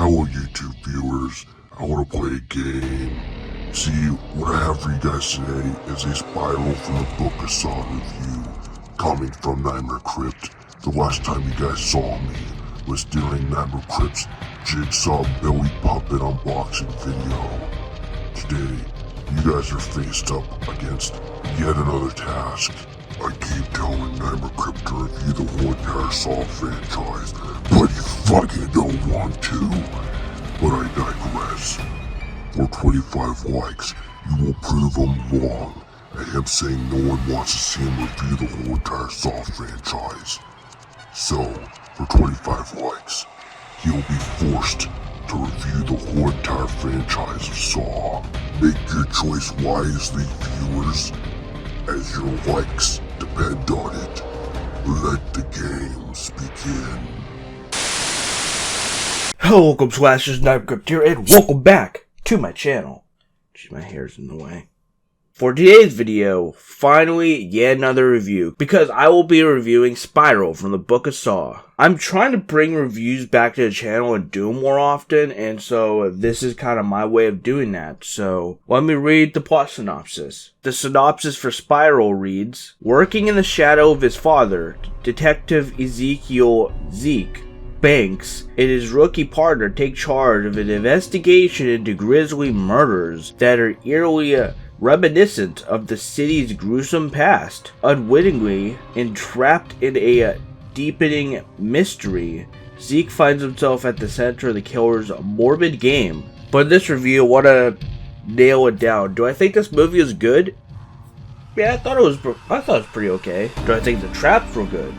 Hello YouTube viewers, I want to play a game. See, what I have for you guys today is a spiral from the Book of Saw review, coming from Nightmare Crypt. The last time you guys saw me was during Nightmare Crypt's Jigsaw Billy Puppet unboxing video. Today, you guys are faced up against yet another task. I keep telling Nightmare Crypt to review the whole entire Saw franchise, but you fucking don't want to. But I digress. For 25 likes, you will prove him wrong. I am saying no one wants to see him review the whole entire Saw franchise. So, for 25 likes, he will be forced to review the whole entire franchise of Saw. Make your choice wisely, viewers, as your likes depend on it. Let the games begin. Hello, welcome Slashers, Nightmare Crypt here, and welcome back to my channel. Jeez, my hair's in the way. For today's video, finally, yet another review, because I will be reviewing Spiral from the Book of Saw. I'm trying to bring reviews back to the channel and do them more often, and so this is kind of my way of doing that. So, let me read the plot synopsis. The synopsis for Spiral reads, working in the shadow of his father, Detective Ezekiel Zeke Banks and his rookie partner take charge of an investigation into grisly murders that are eerily reminiscent of the city's gruesome past. Unwittingly entrapped in a deepening mystery, Zeke finds himself at the center of the killer's morbid game. But in this review, I want to nail it down. Do I think this movie is good? Yeah, I thought it was pretty okay. Do I think the traps were good?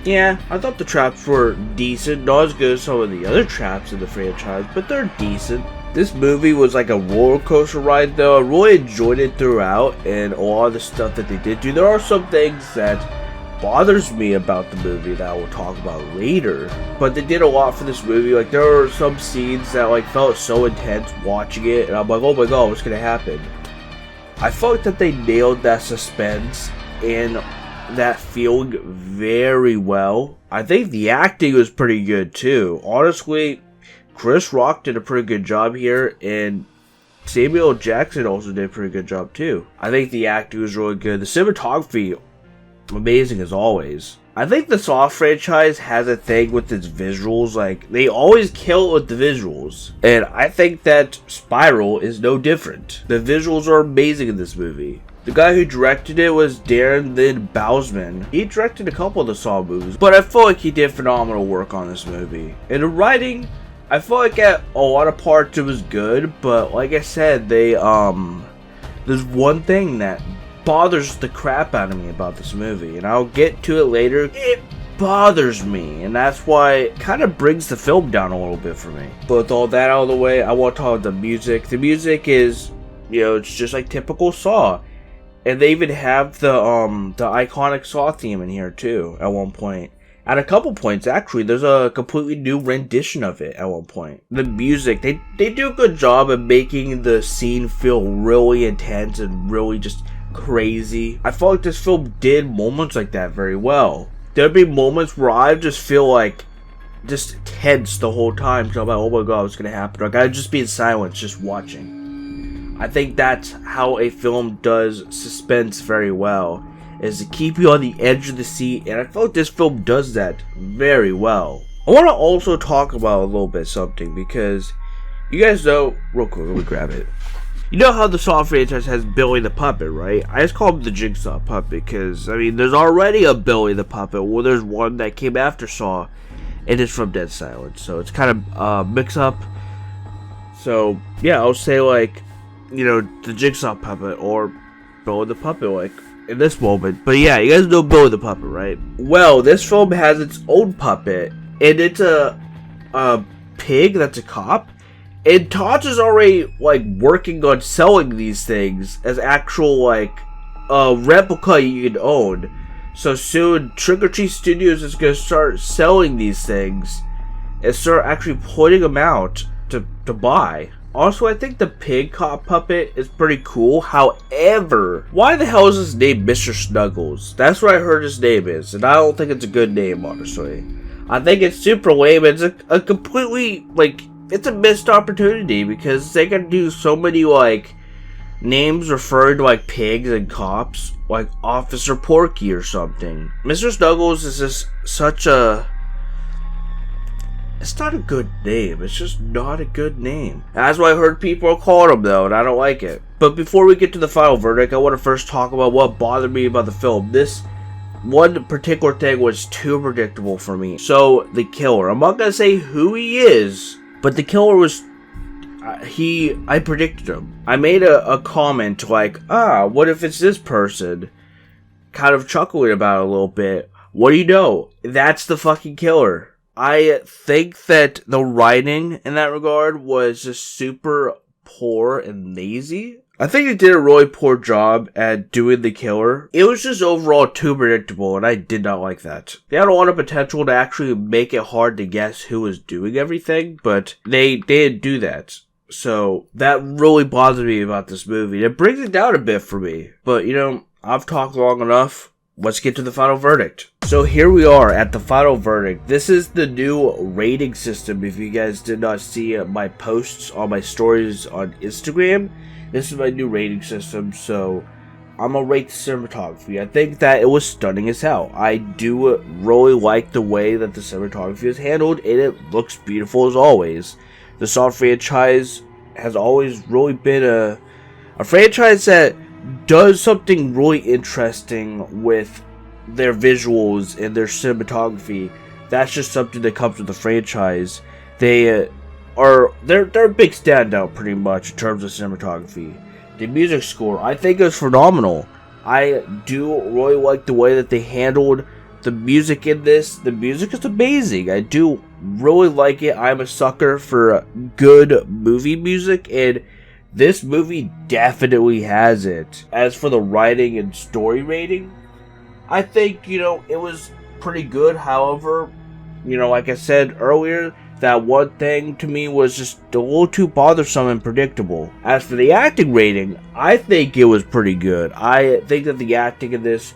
Yeah, I thought the traps were decent, not as good as some of the other traps in the franchise, but they're decent. This movie was like a roller coaster ride though. I really enjoyed it throughout, and a lot of the stuff that they did do. There are some things that bothers me about the movie that I will talk about later, but they did a lot for this movie. Like, there were some scenes that like felt so intense watching it, and I'm like, oh my god, what's gonna happen? I felt that they nailed that suspense and that feeling very well. I think the acting was pretty good too. Honestly, Chris Rock did a pretty good job here, and Samuel Jackson also did a pretty good job too. I think the acting was really good. The cinematography, amazing as always. I think the Saw franchise has a thing with its visuals. Like, they always kill it with the visuals, and I think that Spiral is no different. The visuals are amazing in this movie. The guy who directed it was Darren Lynn Bousman. He directed a couple of the Saw movies, but I feel like he did phenomenal work on this movie. And the writing, I feel like at a lot of parts it was good, but like I said, there's one thing that bothers the crap out of me about this movie, and I'll get to it later. It bothers me, and that's why it kind of brings the film down a little bit for me. But with all that out of the way, I want to talk about the music. The music is, it's just like typical Saw. And they even have the iconic Saw theme in here too at one point. At a couple points actually, there's a completely new rendition of it at one point. The music, they do a good job of making the scene feel really intense and really just crazy. I felt like this film did moments like that very well. There'd be moments where I just feel like just tense the whole time. So I'm like, oh my god, what's gonna happen? Like, I'd just be in silence just watching. I think that's how a film does suspense very well, is to keep you on the edge of the seat, and I felt this film does that very well. I want to also talk about a little bit something, because you guys know, real quick, let me grab it. You know how the Saw franchise has Billy the Puppet, right? I just call him the Jigsaw Puppet, because, I mean, there's already a Billy the Puppet. Well, there's one that came after Saw, and it's from Dead Silence, so it's kind of mix up. So, yeah, I'll say, like, the Jigsaw Puppet, or Billy the Puppet, like, in this moment. But yeah, you guys know Billy the Puppet, right? Well, this film has its own puppet, and it's a pig that's a cop. And Tots is already, like, working on selling these things as actual, like, replica you can own. So soon, Trick or Treat Studios is going to start selling these things and start actually putting them out to buy. Also, I think the pig cop puppet is pretty cool. However, why the hell is his name Mr. Snuggles? That's what I heard his name is, and I don't think it's a good name, honestly. I think it's super lame. It's a completely, like, it's a missed opportunity because they can do so many, like, names referring to, like, pigs and cops, like Officer Porky or something. Mr. Snuggles is just such a... It's not a good name. It's just not a good name. That's what I heard people call him, though, and I don't like it. But before we get to the final verdict, I want to first talk about what bothered me about the film. This one particular thing was too predictable for me. So, the killer. I'm not going to say who he is, but the killer was... I predicted him. I made a comment like, what if it's this person? Kind of chuckling about it a little bit. What do you know? That's the fucking killer. I think that the writing in that regard was just super poor and lazy. I think they did a really poor job at doing the killer. It was just overall too predictable, and I did not like that. They had a lot of potential to actually make it hard to guess who was doing everything, but they didn't do that. So that really bothers me about this movie. It brings it down a bit for me. But, you know, I've talked long enough. Let's get to the final verdict. So here we are at the final verdict. This is the new rating system. If you guys did not see my posts on my stories on Instagram, this is my new rating system. So I'm gonna rate the cinematography. I think that it was stunning as hell. I do really like the way that the cinematography is handled, and it looks beautiful as always. The Saw franchise has always really been a franchise that does something really interesting with their visuals and their cinematography. That's just something that comes with the franchise. They're a big standout pretty much in terms of cinematography. The music score, I think, is phenomenal. I do really like the way that they handled the music in this. The music is amazing. I do really like it. I'm a sucker for good movie music, and this movie definitely has it. As for the writing and story rating, I think, you know, it was pretty good. However, you know, like I said earlier, that one thing to me was just a little too bothersome and predictable. As for the acting rating, I think it was pretty good. I think that the acting in this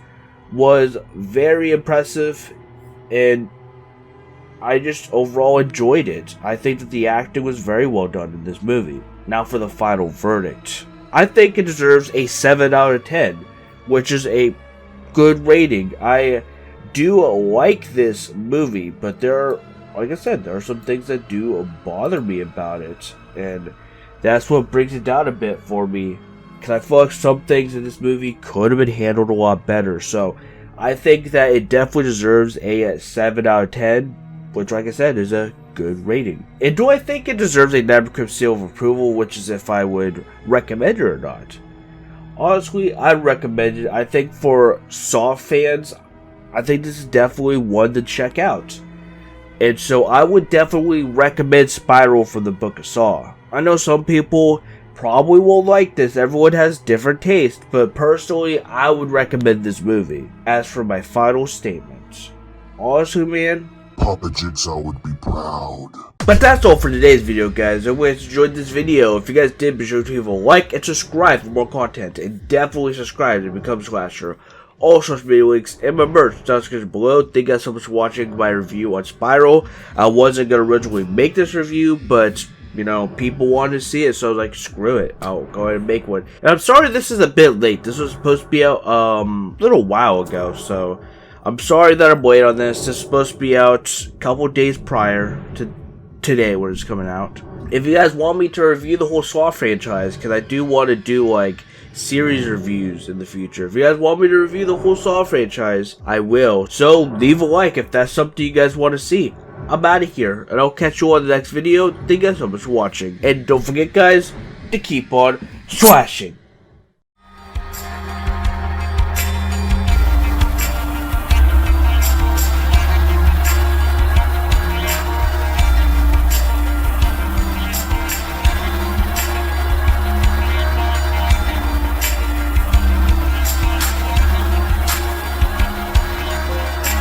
was very impressive, and I just overall enjoyed it. I think that the acting was very well done in this movie. Now for the final verdict. I think it deserves a 7 out of 10, which is a good rating. I do like this movie, but there are, like I said, there are some things that do bother me about it, and that's what brings it down a bit for me, because I feel like some things in this movie could have been handled a lot better. So I think that it definitely deserves a 7 out of 10, which, like I said, is a good rating. And do I think it deserves a Nine-Crypt seal of approval, which is if I would recommend it or not? Honestly, I'd recommend it. I think for Saw fans, I think this is definitely one to check out. And so I would definitely recommend Spiral from the Book of Saw. I know some people probably won't like this. Everyone has different tastes, but personally, I would recommend this movie. As for my final statement, honestly, man, Papa Jigsaw would be proud. But that's all for today's video, guys. I hope you guys enjoyed this video. If you guys did, be sure to leave a like and subscribe for more content. And definitely subscribe to Become Slasher. All social media links and my merch down in the description below. Thank you guys so much for watching my review on Spiral. I wasn't going to originally make this review, but, you know, people wanted to see it, so I was like, screw it. I'll go ahead and make one. And I'm sorry this is a bit late. This was supposed to be out a little while ago, so I'm sorry that I'm late on this. This is supposed to be out a couple days prior to today when it's coming out. If you guys want me to review the whole Saw franchise, because I do want to do, like, series reviews in the future. If you guys want me to review the whole Saw franchise, I will. So, leave a like if that's something you guys want to see. I'm out of here, and I'll catch you on the next video. Thank you guys so much for watching. And don't forget, guys, to keep on slashing.